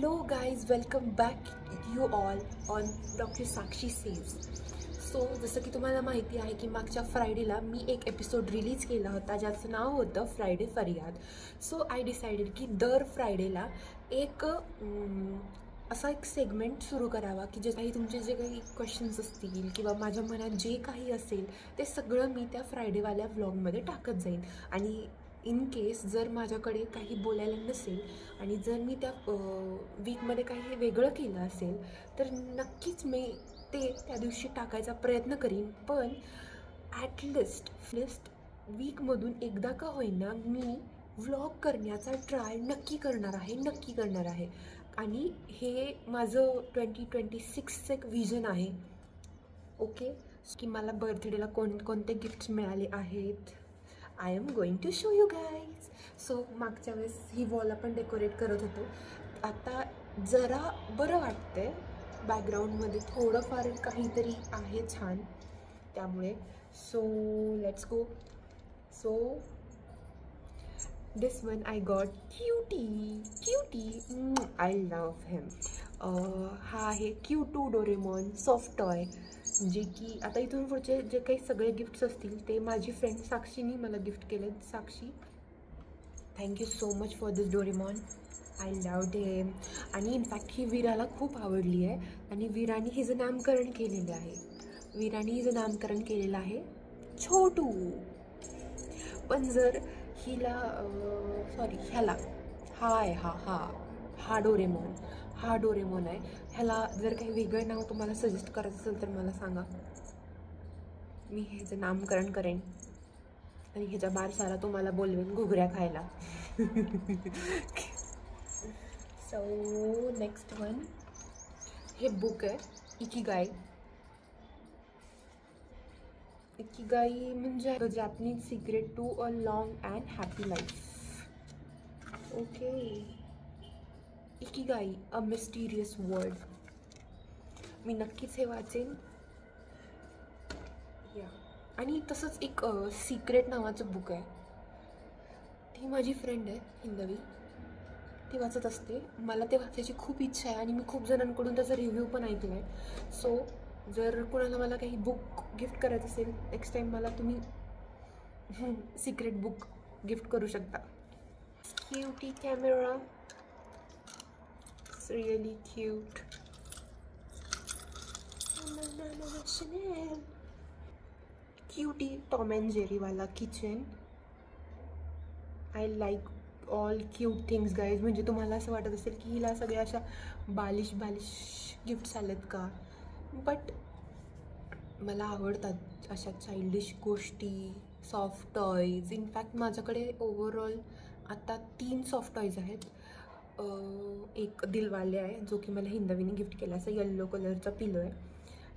Hello guys, welcome back you all on Dr. Sakshi Says. So जसं की तुम्हाला माहिती आहे की मागच्या फ्रायडेला मी एक एपिसोड रिलीज केला होता ज्याचं नाव होतं फ्रायडे फरियाद. सो आय डिसाइडेड की दर फ्रायडेला एक असा एक सेगमेंट सुरू करावा की जे काही तुमचे जे काही क्वेश्चन्स असतील किंवा माझ्या मनात जे काही असेल ते सगळं मी त्या फ्रायडेवाल्या व्लॉगमध्ये टाकत जाईन. आणि इन केस जर माझ्याकडे काही बोलायला नसेल आणि जर मी त्या वीकमध्ये काही वेगळं केलं असेल तर नक्कीच मी ते त्या दिवशी टाकायचा प्रयत्न करीन. पण ॲटलिस्ट वीकमधून एकदा का होईना मी व्लॉग करण्याचा ट्राय नक्की करणार आहे. आणि हे माझं 2026चं एक विजन आहे. ओके, की मला बर्थडेला कोणते गिफ्ट्स मिळाले आहेत. I am going to show you guys. So मागच्या वेळेस ही वॉल आपण डेकोरेट करत होतो. आता जरा बरं वाटतंय, बॅकग्राऊंडमध्ये थोडंफार काहीतरी आहे छान त्यामुळे. So let's go. So this one I got cutie. I love him. हा आहे क्यूटू डोरेमॉन सॉफ्ट टॉय, जे की आता इथून पुढचे जे काही सगळे गिफ्ट्स असतील ते माझी फ्रेंड साक्षीनी मला गिफ्ट केले. Sakshi, thank you so much for this Doraemon. I loved him. आणि इनफॅक्ट ही वीराला खूप आवडली आहे आणि वीराने हिचं नामकरण केलेलं आहे छोटू. पण जर हिला ह्याला हा डोरेमॉन आहे. ह्याला जर काही वेगळं नाव तुम्हाला सजेस्ट करायचं असेल तर मला सांगा, मी ह्याचं नामकरण करेन आणि ह्याच्या बारशाला तुम्हाला बोलवेन घुगऱ्या खायला. सो नेक्स्ट वन, हे बुक आहे इकिगाई म्हणजे the Japanese secret to a long and happy life. Okay, Ikigai a mysterious word. मी नक्कीच हे वाचेन. या आणि तसंच एक सिक्रेट नावाचं बुक आहे. ती माझी फ्रेंड आहे हिंदवी, ती वाचत असते. मला ते वाचायची खूप इच्छा आहे आणि मी खूप जणांकडून त्याचा रिव्ह्यू पण ऐकला आहे. सो जर कोणाला मला काही बुक गिफ्ट करायचं असेल नेक्स्ट टाईम मला तुम्ही सिक्रेट बुक गिफ्ट करू शकता. Cutie camera, it's really cute. Cutie Tom and जेरीवाला kitchen. I like all cute things guys. म्हणजे तुम्हाला असं वाटत असेल की हिला सगळ्या अशा बालिश गिफ्ट्स आलेत का, बट मला आवडतात अशा चाइल्डिश गोष्टी, सॉफ्ट टॉईज. इनफॅक्ट माझ्याकडे ओव्हरऑल आता 3 सॉफ्ट टॉईज आहेत. एक दिलवाले आहे जो की मला हिंदवीने गिफ्ट केला, असं येल्लो कलरचा पिलो आहे.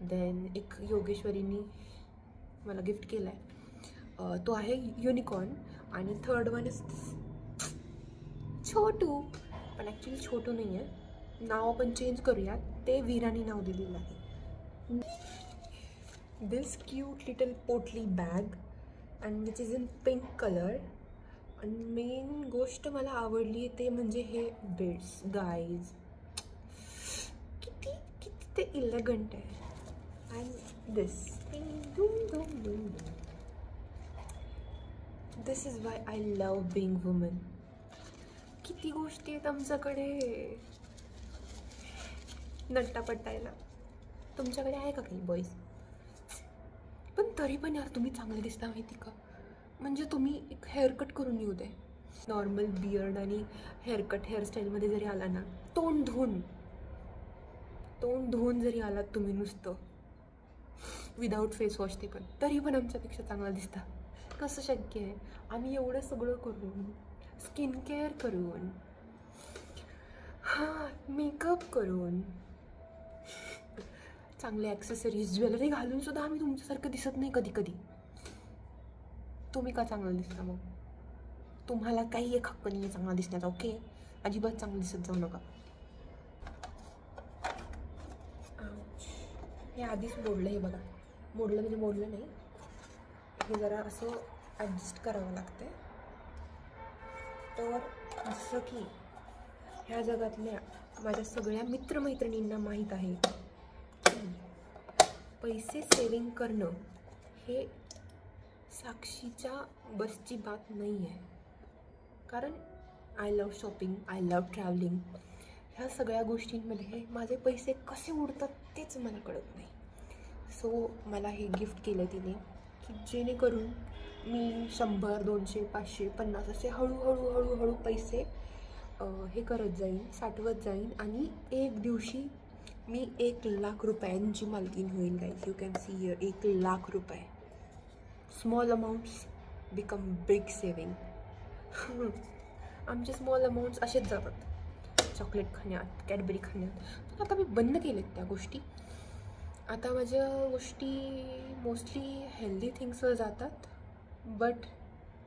देन एक योगेश्वरीनी मला गिफ्ट केला आहे, तो आहे युनिकॉर्न. आणि थर्ड वन इज छोटू, पण ॲक्च्युली छोटू नाही आहे, नाव आपण चेंज करूयात. ते वीरानी नाव दिलेलं आहे. दिस क्यूट लिटल पोटली bag and which is in pink colour. आणि मेन गोष्ट मला आवडली ते म्हणजे हे बेड्स गाईज. किती ते इलेगंट आहे. And this is why I love being woman. किती गोष्टी आहेत आमच्याकडे नट्टा पट्टायला. तुमच्याकडे आहे का काही बॉईज? पण तरी पण यार तुम्ही चांगले दिसता माहिती का. म्हणजे तुम्ही एक हेअरकट करून येऊ दे, नॉर्मल बियर्ड आणि हेअरस्टाईलमध्ये जरी आला ना, तोंड धुवून जरी आलात तुम्ही नुसतं विदाऊट फेस वॉश, ते पण तरी पण आमच्यापेक्षा चांगला दिसता. कसं शक्य आहे? आम्ही एवढं सगळं करून, स्किन केअर करून, मेकअप करून, चांगले ॲक्सेसरीज ज्वेलरी घालून सुद्धा आम्ही तुमच्यासारखं दिसत नाही कधी. तुम्ही का चांगलं दिसता मग? तुम्हाला काही एक हक्क नाही आहे चांगला दिसण्याचा. ओके, अजिबात चांगलं दिसत जाऊ नका. हे आधीच मोडलं, हे बघा. मोडलं नाही, हे जरा असं ॲडजस्ट करावं लागते. तर असं की ह्या जगातल्या माझ्या सगळ्या मित्रमैत्रिणींना माहीत आहे की पैसे सेविंग करणं हे साक्षीच्या बसची बात नाही आहे. कारण I love shopping, I love travelling, ह्या सगळ्या गोष्टींमध्ये माझे पैसे कसे उडतात तेच मला कळत नाही. सो मला हे गिफ्ट केलं तिने की जेणेकरून मी 100, 200, 500, 50 असे हळूहळू पैसे हे करत जाईन, साठवत जाईन आणि एक दिवशी मी 1,00,000 रुपयांची मालकीण होईल. Guys, you can see here 1,00,000 रुपये. Small amounts become big saving. आमचे स्मॉल अमाऊंट्स असेच जातात चॉकलेट खाण्यात, कॅडबरी खाण्यात. आता मी बंद केलेत त्या गोष्टी. आता माझ्या गोष्टी मोस्टली हेल्दी थिंग्सवर जातात. बट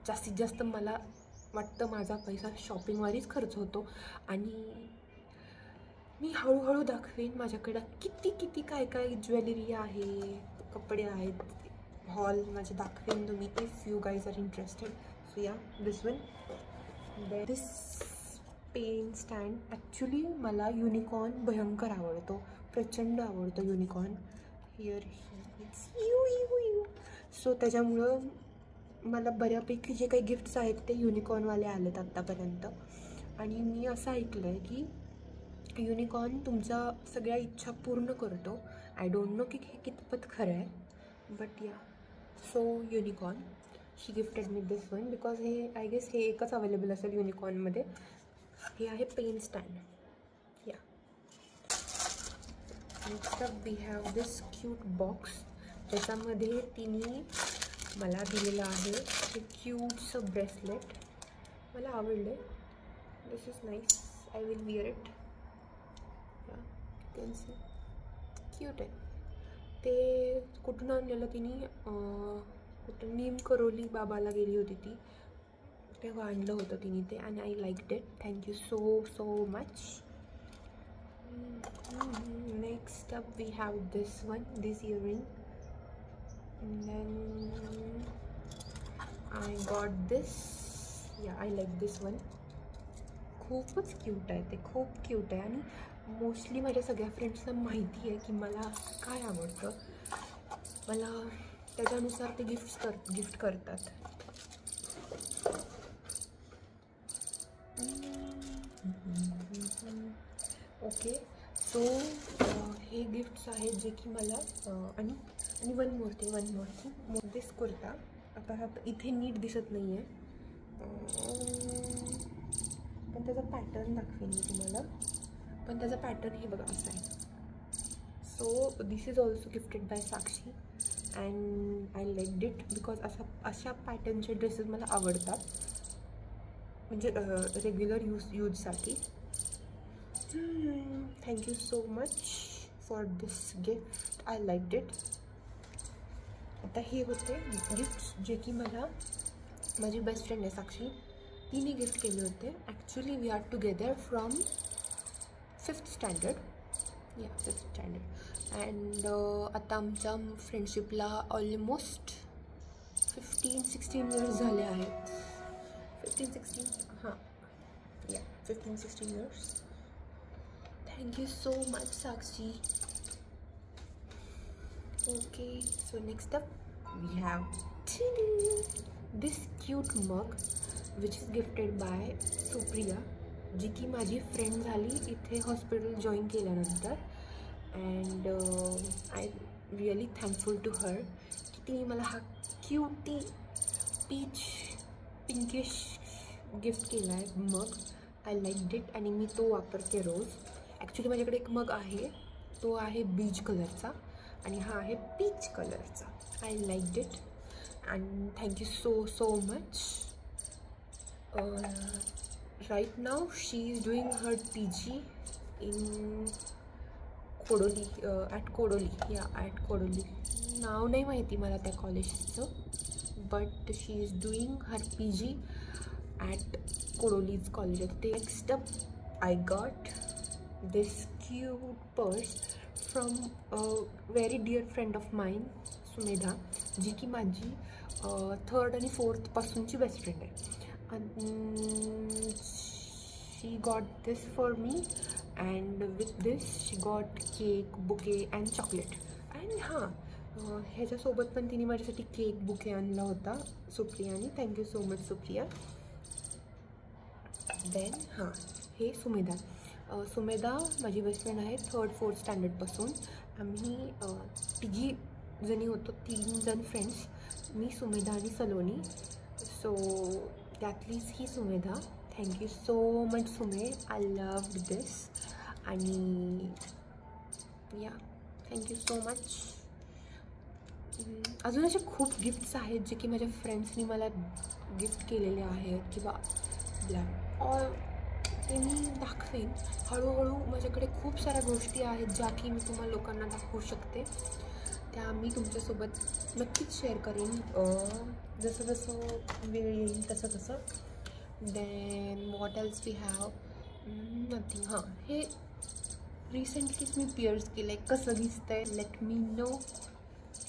जास्तीत जास्त मला वाटतं माझा पैसा शॉपिंगवरच खर्च होतो. आणि मी हळूहळू दाखवेन माझ्याकडं किती काय ज्वेलरी आहे, कपडे आहेत, हॉल माझे दाखवेन तुम्ही, if you guys are interested. So yeah, this one, this pen stand. Actually मला युनिकॉर्न भयंकर आवडतो, प्रचंड आवडतो युनिकॉर्न. Here you. सो त्याच्यामुळं मला बऱ्यापैकी जे काही गिफ्ट्स आहेत ते युनिकॉर्नवाले आलेत आत्तापर्यंत. आणि मी असं ऐकलं आहे की युनिकॉर्न तुमच्या सगळ्या इच्छा पूर्ण करतो. आय डोंट नो की हे कितपत खरं आहे, but yeah. So unicorn, she gifted me this one because हे आय गेस हे एकच अवेलेबल असेल युनिकॉर्नमध्ये. हे आहे pen stand. Yeah, next up we have this cute box. त्याच्यामध्ये तिने मला दिलेलं आहे हे क्यूटचं ब्रेसलेट. मला आवडले. This is nice, I will wear it. Yeah, can see cute आहे. ते कुठून आणलेलं तिने, कुठं नीम करोली बाबाला गेली होती ती, तेव्हा आणलं होतं तिने ते. आणि I liked it. Thank you so much. Next up we have this one, this earring. then I got this. yeah, I like this one. खूपच क्यूट आहे ते, खूप क्यूट आहे. आणि मोस्टली माझ्या सगळ्या फ्रेंड्सना माहिती आहे की मला काय आवडतं. मला त्याच्यानुसार ते गिफ्ट करतात. ओके, सो हे गिफ्ट्स आहेत जे की मला आणि वन मोर थिंग, दिस कुर्ता. आता इथे नीट दिसत नाही आहे, पण त्याचा पॅटर्न दाखवेन मी तुम्हाला. पण त्याचा पॅटर्न हे बघा असा आहे. So this is also gifted by Sakshi and I liked it because अशा पॅटर्नचे ड्रेसेस मला आवडतात, म्हणजे रेग्युलर यूजसाठी. Thank you so much for this gift, I liked it. आता हे होते गिफ्ट्स जे की मला माझी बेस्ट फ्रेंड आहे साक्षी, तिने गिफ्ट केले होते. Actually we are together from 5th standard. Yeah, 5th standard. And आता आमच्या फ्रेंडशिपला ऑलमोस्ट 15-16 इयर्स झाले आहेत. 15-16, हां, या 15-16 years. Thank you so much Sakshi. Okay, so next up we have this cute mug which is gifted by Supriya, जी की माझी friend झाली इथे हॉस्पिटल जॉईन केल्यानंतर. And I really thankful to her की तिने मला हा क्यूटी पिंकिश गिफ्ट केला आहे मग. आय लाईक इट आणि मी तो वापरते रोज. ॲक्च्युली माझ्याकडे एक मग आहे, तो आहे बीच कलरचा आणि हा आहे पीच कलरचा. I like it and thank you so much. Right now she is doing her PG in Kodoli, at Kodoli. Yeah, at Kodoli. नाव नाही माहिती मला त्या कॉलेजचं, but she is doing her PG at Kodoli's college. Next up I got this cute purse from a very dear friend of mine, Sumedha, जी की माझी 3rd आणि 4th पासूनची बेस्ट फ्रेंड आहे. She got this for me and with this she got cake bouquet and chocolate. And हां, ह्याच्यासोबत पण तिने माझ्यासाठी केक बुके आणला होता सुप्रियाने. Thank you so much Supriya. Then हां, हे सुमेधा. सुमेधा माझी बेस्ट फ्रेंड आहे 3rd 4th स्टँडर्डपासून. आम्ही तिघी जणी होतो, 3 जण फ्रेंड्स, मी, सुमेधा आणि सलोनी. सो त्यातलीच ही Sumedha. Thank you so much Sume, I love this. आणि या, थँक्यू सो मच. अजून असे खूप गिफ्ट्स आहेत जे की माझ्या फ्रेंड्सनी मला गिफ्ट केलेले आहेत किंवा ते मी दाखवेन हळूहळू. माझ्याकडे खूप साऱ्या गोष्टी आहेत ज्या की मी तुम्हाला लोकांना दाखवू शकते. त्या मी तुमच्यासोबत नक्कीच शेअर करेन जसं जसं वेळ येईल तसं तसं. Then what else we have, nothing. हां, हे रिसेंटलीच मी पिअर्स केलं आहे. कसं दिसतं आहे लेट मी नो.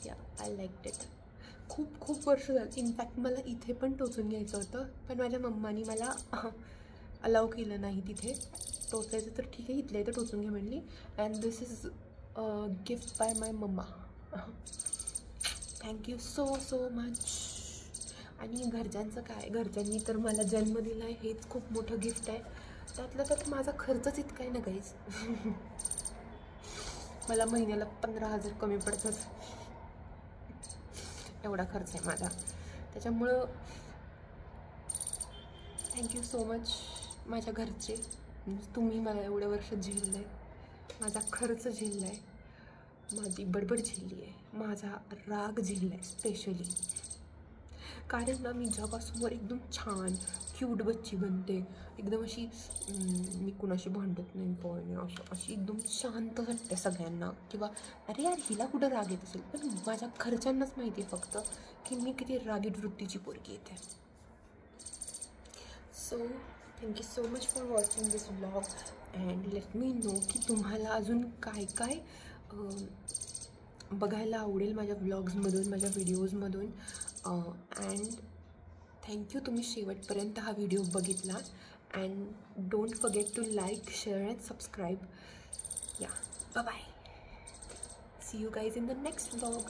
या, आय लाईक इट. खूप खूप वर्ष झाली. इनफॅक्ट मला इथे पण टोचून घ्यायचं होतं, पण माझ्या मम्मानी मला अलाव केलं नाही तिथे टोचायचं. तर ठीक आहे, इथल्या इथं टोचून घे म्हणली. And this is gift by my mamma. Thank you so so much. आणि घरच्यांचं काय, घरच्यांनी तर मला जन्म दिला आहे, हेच खूप मोठं गिफ्ट आहे. त्यातलं त्यात माझा खर्चच इतका आहे ना गाईज. मला महिन्याला 15,000 कमी पडतात, एवढा खर्च आहे माझा. त्याच्यामुळं थँक्यू सो मच माझ्या घरचे. तुम्ही मला एवढ्या वर्ष झेललं आहे, माझा खर्च झेलला आहे, माझी बडबड झेलली आहे, माझा राग झेलला आहे स्पेशली. कारण ना मी जगासमोर एकदम छान क्यूट बच्ची बनते, एकदम अशी मी कुणाशी भांडत नाही पण अशी एकदम शांत वाटते सगळ्यांना. किंवा अरे यार हिला कुठं राग येत असेल, पण माझ्या घरच्यांनाच माहिती आहे फक्त की मी किती रागीट वृत्तीची पोरगी येते. So thank you so much for watching this vlog and let me know की तुम्हाला अजून काय काय बघायला आवडेल माझ्या व्लॉग्समधून, माझ्या व्हिडिओजमधून. अँड थँक्यू, तुम्ही शेवटपर्यंत हा व्हिडिओ बघितला. And don't forget to like, share and subscribe. Yeah, bye bye. See you guys in the next vlog.